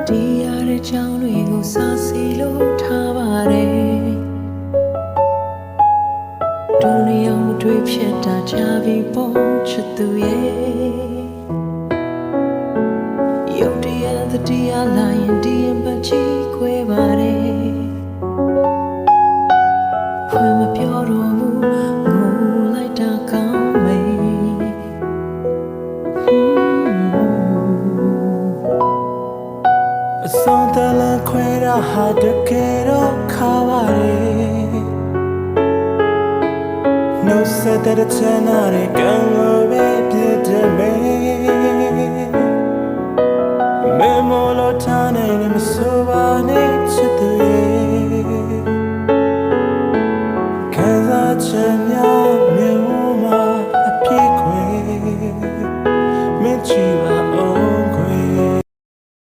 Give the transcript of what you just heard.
ဒီရတဲ့ကြောင်တွေကိုစားစီလို့ထားပါတယ်ဒုနေအောင်မတွေ့ဖြစ်တာကြပြီပေါ့ချစ်သူရဲ့ရုတ်တရက်သတိရလာရင်ဒီရင်ပတ်ချီခွဲပါတယ်ဖွင့်မပြောတော့ဘူးငိုလိုက်တာကောင်းမေအဆုံးတလန်ခွဲတာဟာတကယ်တော့ခါပါတယ်နှုတ်ဆက်တဲ့ချမ်းသာတဲ့ကံကိုပဲပြည့်တယ်မေမေမို့လို့ထားနိုင်နေမဆိုပါနဲ့ချစ်သူရဲ့